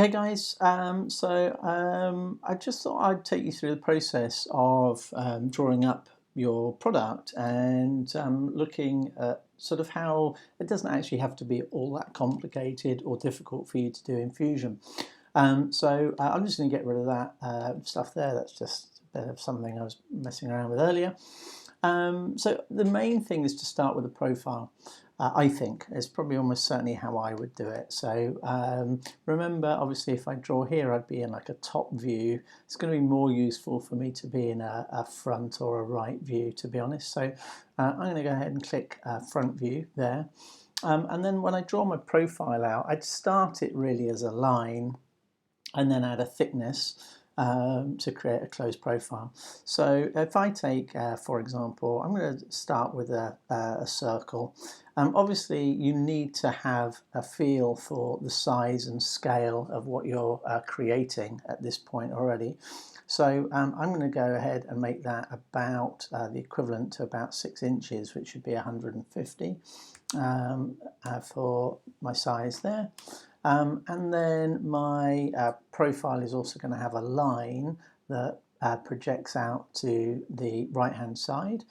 Hey guys, I just thought I'd take you through the process of drawing up your product and looking at sort of how it doesn't actually have to be all that complicated or difficult for you to do in Fusion. I'm just going to get rid of that stuff there. That's just a bit of something I was messing around with earlier. So the main thing is to start with a profile. I think it's probably almost certainly how I would do it. So remember, obviously, if I draw here, I'd be in like a top view. It's going to be more useful for me to be in a front or a right view, to be honest. So I'm going to go ahead and click front view there. And then when I draw my profile out, I'd start it really as a line and then add a thickness to create a closed profile. So if I take, for example, I'm going to start with a circle. Obviously, you need to have a feel for the size and scale of what you're creating at this point already. So I'm going to go ahead and make that about the equivalent to about 6 inches, which would be 150 for my size there. And then my profile is also going to have a line that projects out to the right hand side.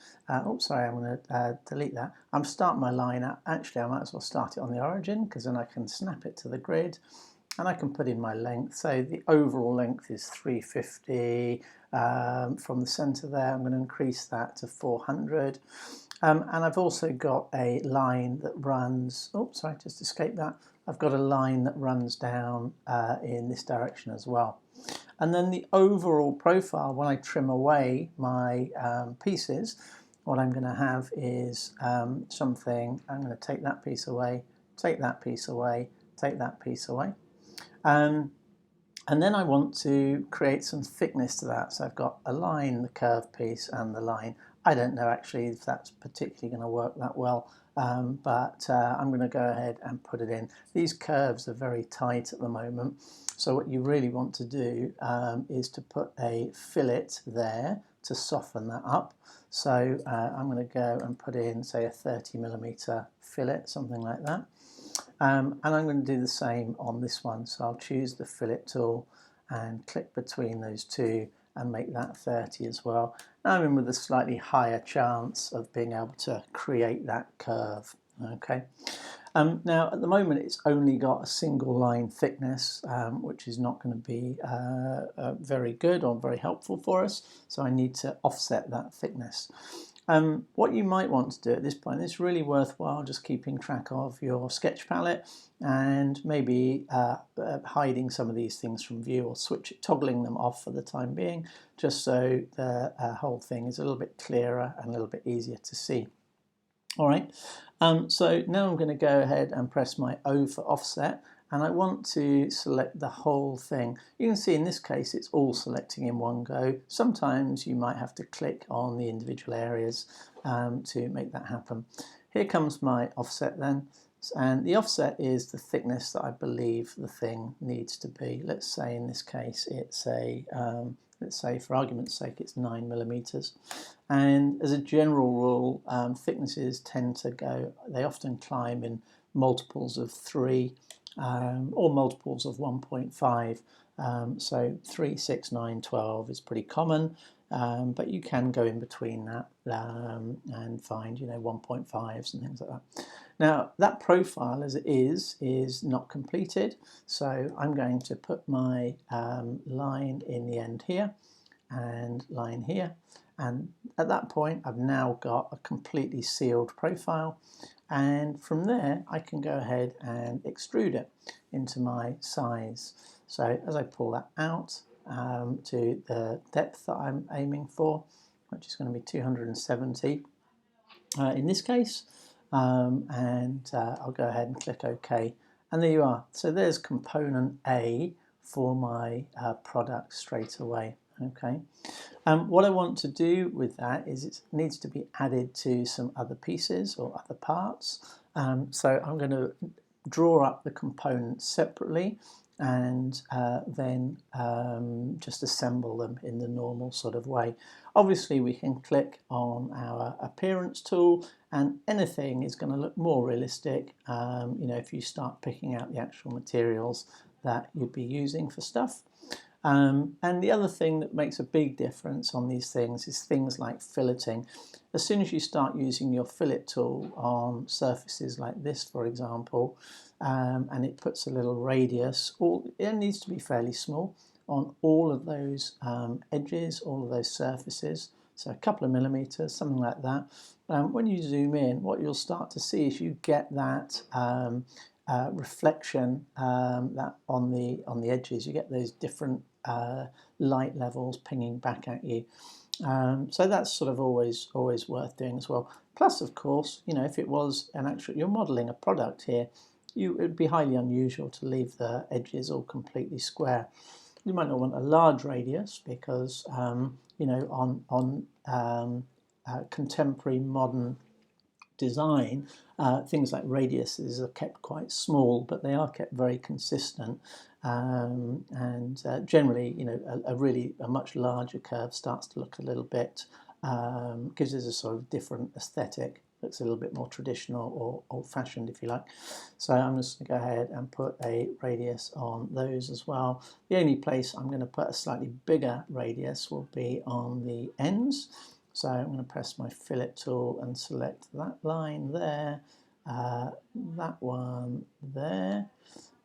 Sorry, I'm going to delete that. I'm starting my line out. Actually, I might as well start it on the origin, because then I can snap it to the grid and I can put in my length. So the overall length is 350 from the center there. I'm going to increase that to 400. And I've also got a line that runs, sorry, just escaped that. I've got a line that runs down in this direction as well. And then the overall profile, when I trim away my pieces, what I'm going to have is something. I'm going to take that piece away, take that piece away, take that piece away. And then I want to create some thickness to that. So I've got a line, the curved piece, and the line. I don't know actually if that's particularly going to work that well, but I'm going to go ahead and put it in. These curves are very tight at the moment, so what you really want to do is to put a fillet there to soften that up. So I'm going to go and put in, say, a 30mm fillet, something like that. And I'm going to do the same on this one. So I'll choose the fillet tool and click between those two and make that 30 as well. Now I'm in with a slightly higher chance of being able to create that curve. Okay. Now at the moment it's only got a single line thickness, which is not going to be very good or very helpful for us. So I need to offset that thickness. What you might want to do at this point, it's really worthwhile just keeping track of your sketch palette and maybe hiding some of these things from view or toggling them off for the time being, just so the whole thing is a little bit clearer and a little bit easier to see. All right, so now I'm going to go ahead and press my O for offset, and I want to select the whole thing. You can see in this case it's all selecting in one go. Sometimes you might have to click on the individual areas to make that happen. Here comes my offset then, and the offset is the thickness that I believe the thing needs to be. Let's say in this case it's a let's say for argument's sake it's 9mm, and as a general rule thicknesses tend to go, they often climb in multiples of 3 or multiples of 1.5. So 3, 6, 9, 12 is pretty common, but you can go in between that and find 1.5s and things like that. Now that profile as it is not completed, so I'm going to put my line in the end here and line here, and at that point I've now got a completely sealed profile, and from there I can go ahead and extrude it into my size. So as I pull that out to the depth that I'm aiming for, which is going to be 270 in this case, and I'll go ahead and click OK, and there you are. So there's component A for my product straight away. Okay. What I want to do with that is it needs to be added to some other pieces or other parts. So I'm going to draw up the components separately and then just assemble them in the normal sort of way. Obviously we can click on our appearance tool and anything is going to look more realistic if you start picking out the actual materials that you'd be using for stuff. And the other thing that makes a big difference on these things is things like filleting. As soon as you start using your fillet tool on surfaces like this, for example, and it puts a little radius, it needs to be fairly small, on all of those edges, all of those surfaces, so a couple of millimeters, something like that. When you zoom in, what you'll start to see is you get that reflection that on the edges. You get those different light levels pinging back at you. So that's sort of always worth doing as well. Plus, of course, you know, if it was an actual, you're modelling a product here, it would be highly unusual to leave the edges all completely square. You might not want a large radius because you know, on contemporary modern design, things like radiuses are kept quite small, but they are kept very consistent. And generally, you know, a much larger curve starts to look a little bit, gives us a sort of different aesthetic. Looks a little bit more traditional or old-fashioned, if you like. So I'm just going to go ahead and put a radius on those as well. The only place I'm going to put a slightly bigger radius will be on the ends. So I'm going to press my fillet tool and select that line there, that one there,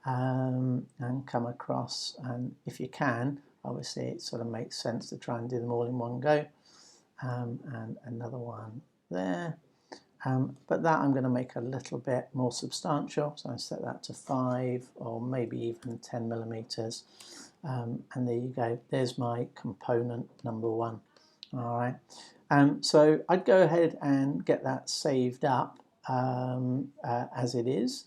and come across. And if you can, obviously it sort of makes sense to try and do them all in one go. And another one there. But that I'm going to make a little bit more substantial, so I set that to 5 or maybe even 10 millimeters. And there you go, there's my component number 1. All right, so I'd go ahead and get that saved up as it is.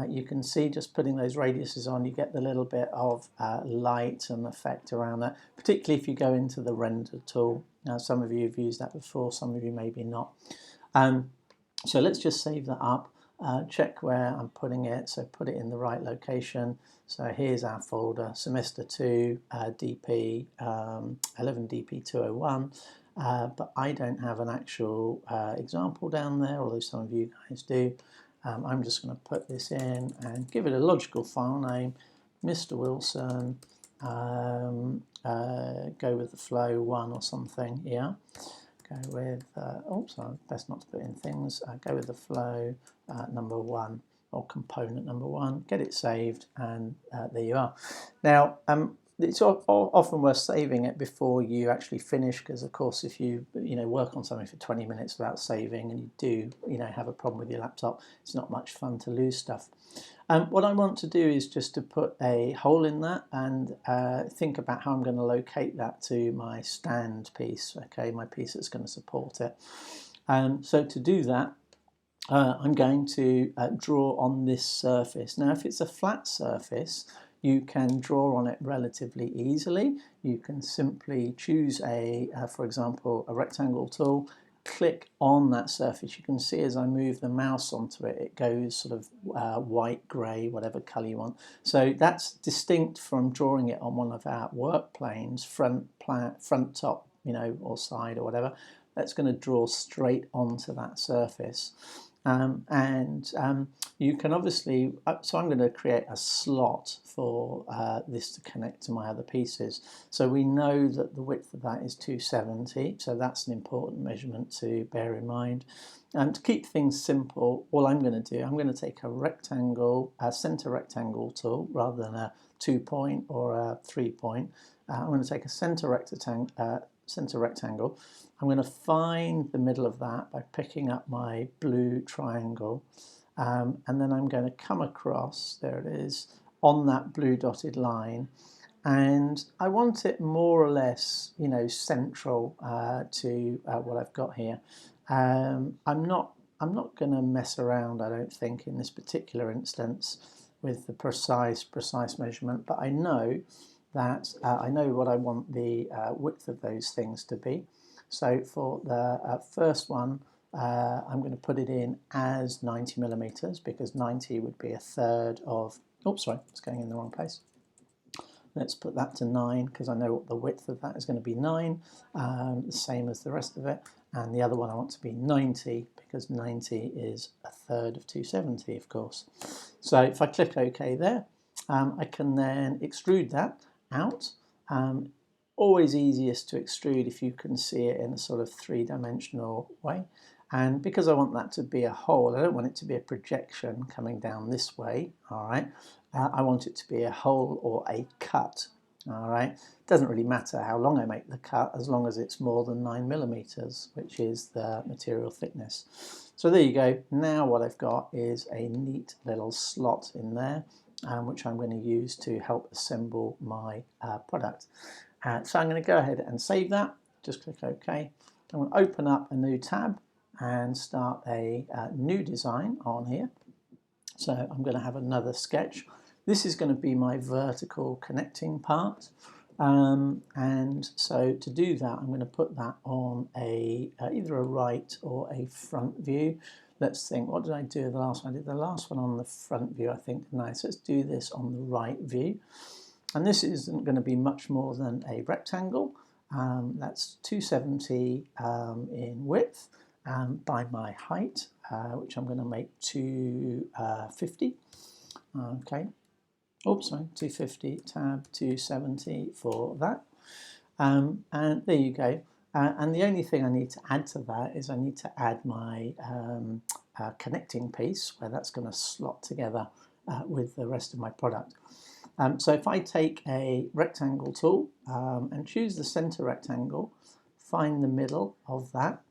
You can see just putting those radiuses on, you get the little bit of light and effect around that, particularly if you go into the render tool. Now, some of you have used that before, some of you maybe not. So let's just save that up, check where I'm putting it, so put it in the right location. So here's our folder, semester 2, DP, 11DP201, but I don't have an actual example down there, although some of you guys do. I'm just going to put this in and give it a logical file name, Mr. Wilson, go with the flow 1 or something, yeah. Go with, sorry, best not to put in things, go with the flow number 1 or component number 1, get it saved, and there you are. Now, it's often worth saving it before you actually finish, because of course if you work on something for 20 minutes without saving and you do have a problem with your laptop, it's not much fun to lose stuff. What I want to do is just to put a hole in that and think about how I'm going to locate that to my stand piece, okay, my piece that's going to support it. So to do that, I'm going to draw on this surface. Now, if it's a flat surface, you can draw on it relatively easily. You can simply choose for example, a rectangle tool, click on that surface. You can see as I move the mouse onto it, it goes sort of white, grey, whatever colour you want. So that's distinct from drawing it on one of our work planes, front top, or side or whatever. That's going to draw straight onto that surface. You can obviously, so I'm going to create a slot for this to connect to my other pieces. So we know that the width of that is 270, so that's an important measurement to bear in mind. And to keep things simple, all I'm going to do, I'm going to take a rectangle, a center rectangle tool, rather than a 2-point or a 3-point. I'm going to take a center rectangle. I'm going to find the middle of that by picking up my blue triangle, and then I'm going to come across, there it is, on that blue dotted line, and I want it more or less, central to what I've got here. I'm not going to mess around, I don't think, in this particular instance with the precise measurement, but I know that I know what I want the width of those things to be. So for the first one, I'm going to put it in as 90 millimeters, because 90 would be a third of, oops, sorry, it's going in the wrong place. Let's put that to 9, because I know what the width of that is going to be 9, the same as the rest of it. And the other one I want to be 90, because 90 is a third of 270, of course. So if I click OK there, I can then extrude that out. Always easiest to extrude if you can see it in a sort of three-dimensional way. And because I want that to be a hole, I don't want it to be a projection coming down this way, all right? I want it to be a hole or a cut, all right? It doesn't really matter how long I make the cut as long as it's more than 9mm, which is the material thickness. So there you go. Now what I've got is a neat little slot in there, which I'm going to use to help assemble my product. So I'm going to go ahead and save that. Just click OK. I'm going to open up a new tab and start a new design on here. So I'm going to have another sketch. This is going to be my vertical connecting part. And so to do that, I'm going to put that on either a right or a front view. Let's think, what did I do the last one? I did the last one on the front view, I think, didn't I? So let's do this on the right view. And this isn't going to be much more than a rectangle. That's 270 in width by my height, which I'm going to make 250. Okay. Oops, sorry, 250, tab 270 for that. And there you go. And the only thing I need to add to that is I need to add my connecting piece where that's going to slot together with the rest of my product. So if I take a rectangle tool and choose the center rectangle, find the middle of that,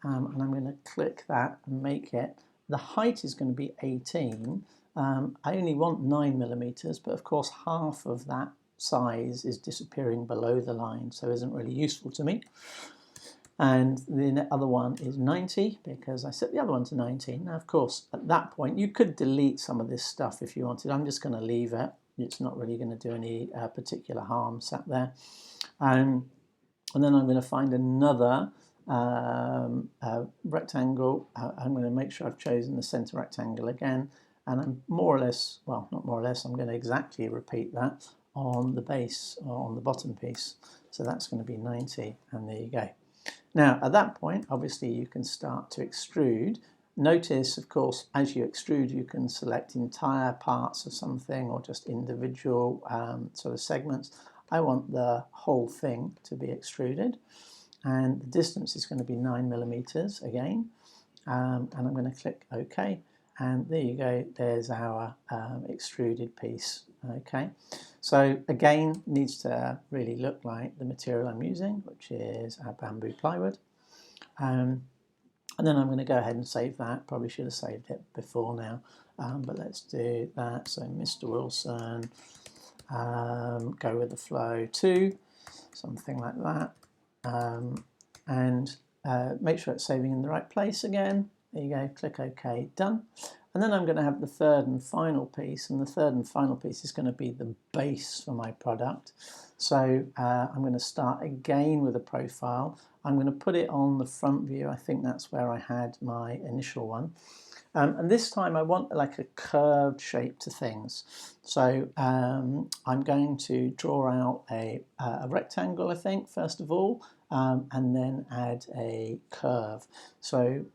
and I'm going to click that and make it, the height is going to be 18. I only want 9mm, but of course half of that size is disappearing below the line, so isn't really useful to me. And the other one is 90 because I set the other one to 90. Now, of course, at that point, you could delete some of this stuff if you wanted. I'm just going to leave it. It's not really going to do any particular harm sat there. And then I'm going to find another rectangle. I'm going to make sure I've chosen the center rectangle again. And I'm more or less, well, not more or less, I'm going to exactly repeat that on the base or on the bottom piece. So that's going to be 90, and there you go. Now, at that point, obviously, you can start to extrude. Notice, of course, as you extrude, you can select entire parts of something or just individual sort of segments. I want the whole thing to be extruded, and the distance is going to be 9mm again. And I'm going to click OK. And there you go, there's our extruded piece. Okay, so again, needs to really look like the material I'm using, which is our bamboo plywood. And then I'm going to go ahead and save that. Probably should have saved it before now, but let's do that. So Mr. Wilson, go with the flow 2, something like that. And make sure it's saving in the right place again. There you go, click OK, done. And then I'm going to have the third and final piece, and the third and final piece is going to be the base for my product. So I'm going to start again with a profile. I'm going to put it on the front view. I think that's where I had my initial one. And this time I want like a curved shape to things. So I'm going to draw out a rectangle, I think, first of all, and then add a curve. So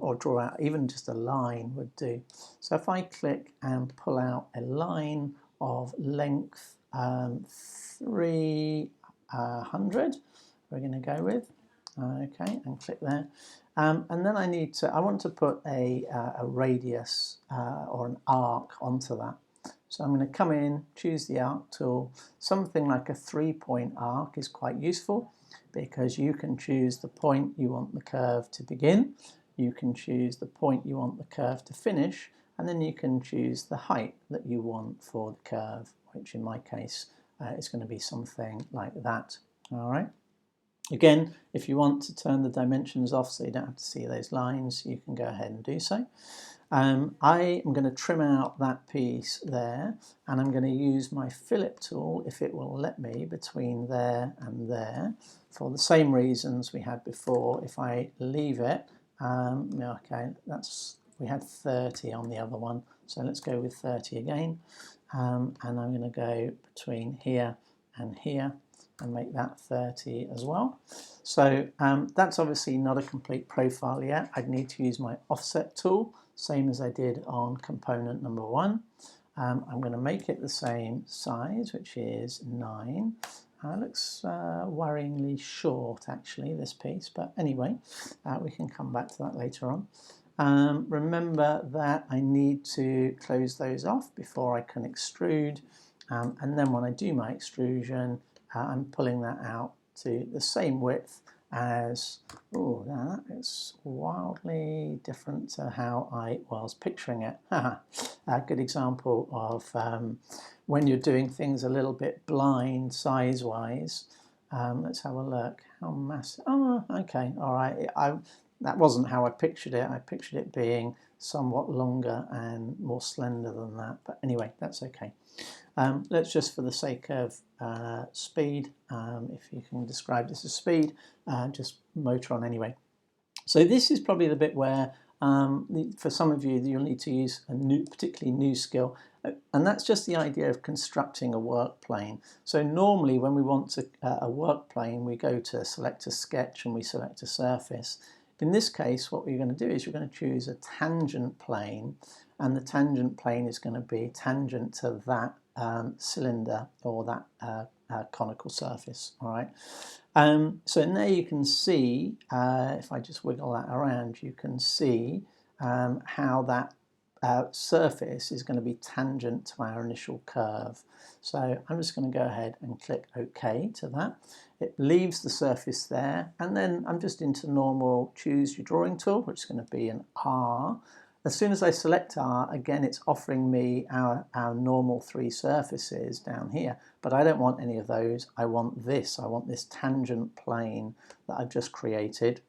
or draw out even just a line would do. So if I click and pull out a line of length 300, we're going to go with, okay, and click there. And then I want to put a radius or an arc onto that. So I'm going to come in, choose the arc tool. Something like a 3-point arc is quite useful because you can choose the point you want the curve to begin. You can choose the point you want the curve to finish, and then you can choose the height that you want for the curve, which in my case is going to be something like that. All right. Again, if you want to turn the dimensions off so you don't have to see those lines, you can go ahead and do so. I am going to trim out that piece there, and I'm going to use my fillet tool, if it will let me, between there and there, for the same reasons we had before. If I leave it, okay, we had 30 on the other one, so let's go with 30 again, and I'm going to go between here and here and make that 30 as well. So that's obviously not a complete profile yet. I'd need to use my offset tool, same as I did on component number 1. I'm going to make it the same size, which is 9. Looks worryingly short, actually, this piece, but anyway, we can come back to that later on. Remember that I need to close those off before I can extrude, and then when I do my extrusion, I'm pulling that out to the same width as, oh, now that is wildly different to how I was picturing it. A good example of when you're doing things a little bit blind size-wise. Let's have a look. How massive? Oh, okay, all right. That wasn't how I pictured it. I pictured it being somewhat longer and more slender than that. But anyway, that's okay. Let's just, for the sake of speed, if you can describe this as speed, just motor on anyway. So this is probably the bit where, for some of you, you'll need to use a particularly new skill, and that's just the idea of constructing a work plane. So normally when we want a work plane, we go to select a sketch and we select a surface. In this case, what we're going to do is you're going to choose a tangent plane, and the tangent plane is going to be tangent to that cylinder or that conical surface. All right. So in there you can see, if I just wiggle that around, you can see how that surface is going to be tangent to our initial curve. So I'm just going to go ahead and click OK to that. It leaves the surface there, and then I'm just into normal choose your drawing tool, which is going to be an R. As soon as I select R, again it's offering me our normal 3 surfaces down here, but I don't want any of those. I want this tangent plane that I've just created.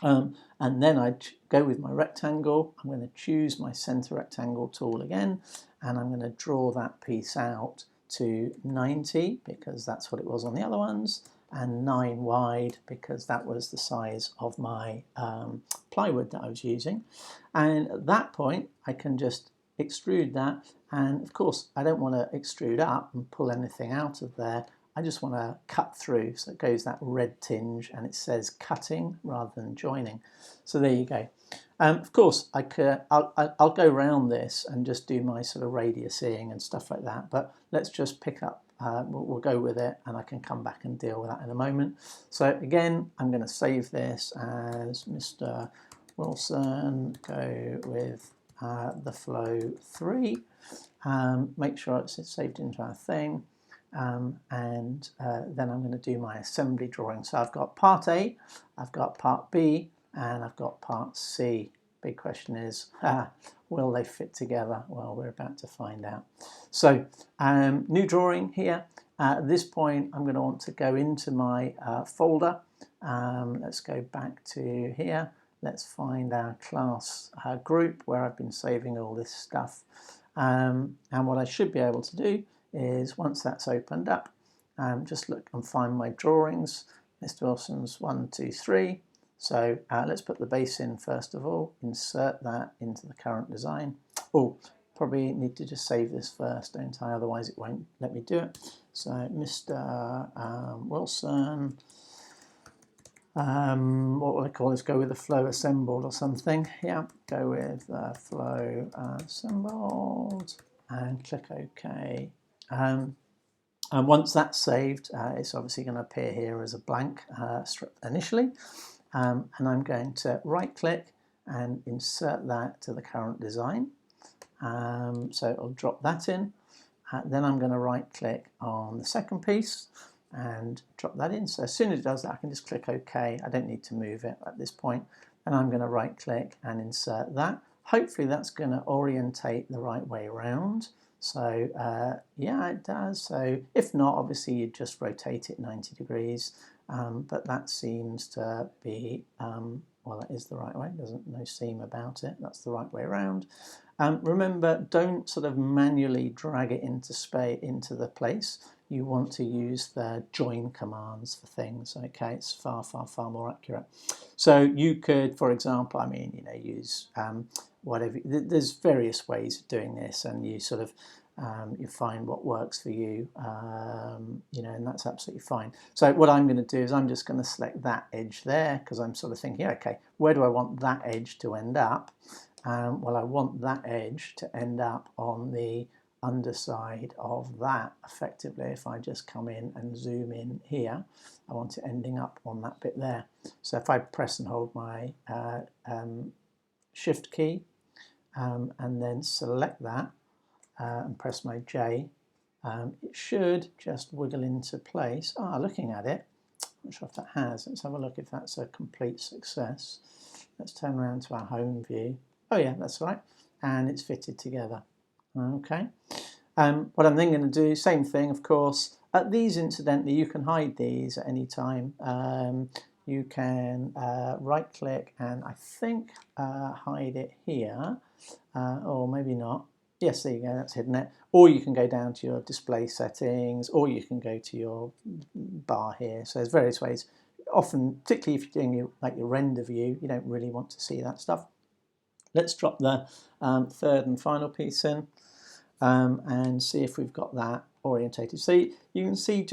And then I go with my rectangle. I'm going to choose my center rectangle tool again, and I'm going to draw that piece out to 90 because that's what it was on the other ones, and 9 wide because that was the size of my plywood that I was using. And at that point I can just extrude that, and of course I don't want to extrude up and pull anything out of there. I just want to cut through, so it goes that red tinge and it says cutting rather than joining. So there you go. Of course I'll go around this and just do my sort of radiusing and stuff like that, but let's just pick up, we'll go with it, and I can come back and deal with that in a moment. So again, I'm going to save this as Mr. Wilson, go with the flow 3, make sure it's saved into our thing. And then I'm going to do my assembly drawing. So I've got part A, I've got part B, and I've got part C. Big question is, will they fit together? Well, we're about to find out. So new drawing here. At this point, I'm going to want to go into my folder. Let's go back to here. Let's find our class group where I've been saving all this stuff. And what I should be able to do is, once that's opened up, just look and find my drawings, Mr. Wilson's 1, 2, 3. So let's put the base in first of all, insert that into the current design. Oh, probably need to just save this first, don't I? Otherwise it won't let me do it. So Mr. Wilson, what will I call this? Go with the flow assembled or something. Yeah, go with flow assembled and click OK. And once that's saved, it's obviously going to appear here as a blank initially. And I'm going to right click and insert that to the current design. So I'll drop that in. Then I'm going to right click on the second piece and drop that in. So as soon as it does that, I can just click OK. I don't need to move it at this point. And I'm going to right click and insert that. Hopefully that's going to orientate the right way around. So yeah, it does. So if not, obviously you just rotate it 90 degrees. But that seems to be, well, that is the right way. There's no seam about it. That's the right way around. Remember, don't sort of manually drag it into the place. You want to use the join commands for things. Okay, it's far more accurate. So you could, for example, I mean, you know, use whatever. There's various ways of doing this, and you sort of you find what works for you, you know, and that's absolutely fine. So what I'm going to do is I'm just going to select that edge there, because I'm sort of thinking, okay, where do I want that edge to end up? Well, I want that edge to end up on the underside of that effectively. If I just come in and zoom in here, I want it ending up on that bit there. So if I press and hold my shift key and then select that and press my J, it should just wiggle into place. Looking at it, I'm not sure if that has. Let's have a look if that's a complete success. Let's turn around to our home view. Oh yeah, that's right. And it's fitted together. Okay. What I'm then going to do, same thing, of course. These, incidentally, you can hide these at any time. You can right click and I think hide it here, or maybe not. Yes, there you go, that's hidden it. Or you can go down to your display settings, or you can go to your bar here. So there's various ways. Often, particularly if you're doing your render view, you don't really want to see that stuff. Let's drop the third and final piece in and see if we've got that orientated. So you can see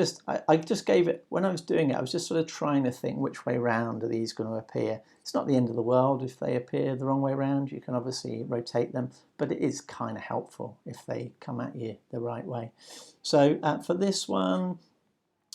I just gave it, when I was doing it, I was just sort of trying to think which way round are these going to appear. It's not the end of the world if they appear the wrong way round. You can obviously rotate them, but it is kind of helpful if they come at you the right way. So for this one,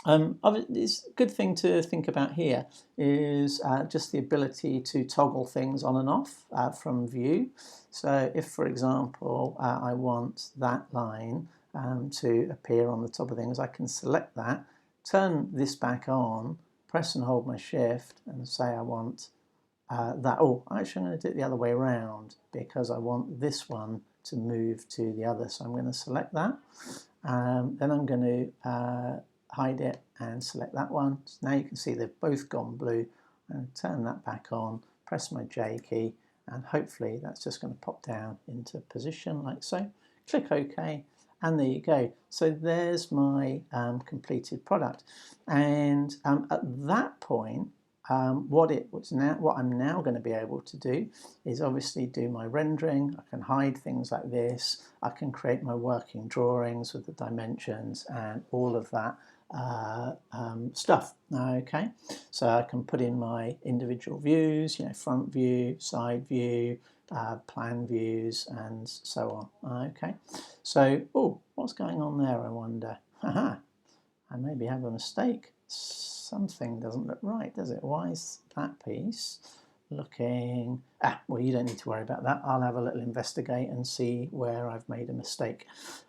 it's a good thing to think about here is just the ability to toggle things on and off from view. So if, for example, I want that line to appear on the top of things, I can select that, turn this back on, press and hold my shift and say I want that. Actually I'm going to do it the other way around because I want this one to move to the other. So I'm going to select that. Then I'm going to hide it and select that one. So now you can see they've both gone blue, and turn that back on, press my J key, and hopefully that's just going to pop down into position like so. Click OK, and there you go. So there's my completed product. And at that point, what I'm now going to be able to do is obviously do my rendering. I can hide things like this. I can create my working drawings with the dimensions and all of that stuff. Okay, so I can put in my individual views, front view, side view, plan views, and so on. Okay, so what's going on there, I wonder? I maybe have a mistake. Something doesn't look right, does it? Why is that piece looking... well, you don't need to worry about that. I'll have a little investigate and see where I've made a mistake.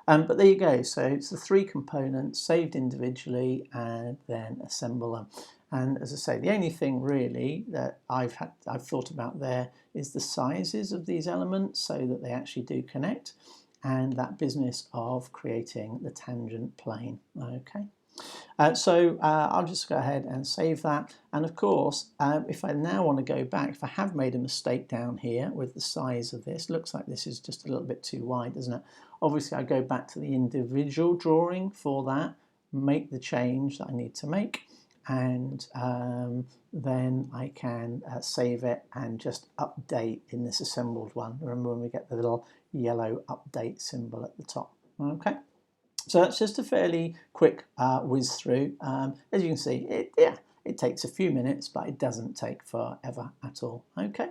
But there you go. So it's the 3 components saved individually and then assemble them. And as I say, the only thing really that I've thought about there is the sizes of these elements so that they actually do connect, and that business of creating the tangent plane. Okay. So I'll just go ahead and save that. And of course, if I now want to go back, if I have made a mistake down here with the size of this, looks like this is just a little bit too wide, doesn't it? Obviously, I go back to the individual drawing for that, make the change that I need to make, and then I can save it and just update in this assembled one. Remember when we get the little yellow update symbol at the top. Okay. So that's just a fairly quick whiz through. As you can see, it takes a few minutes, but it doesn't take forever at all. Okay.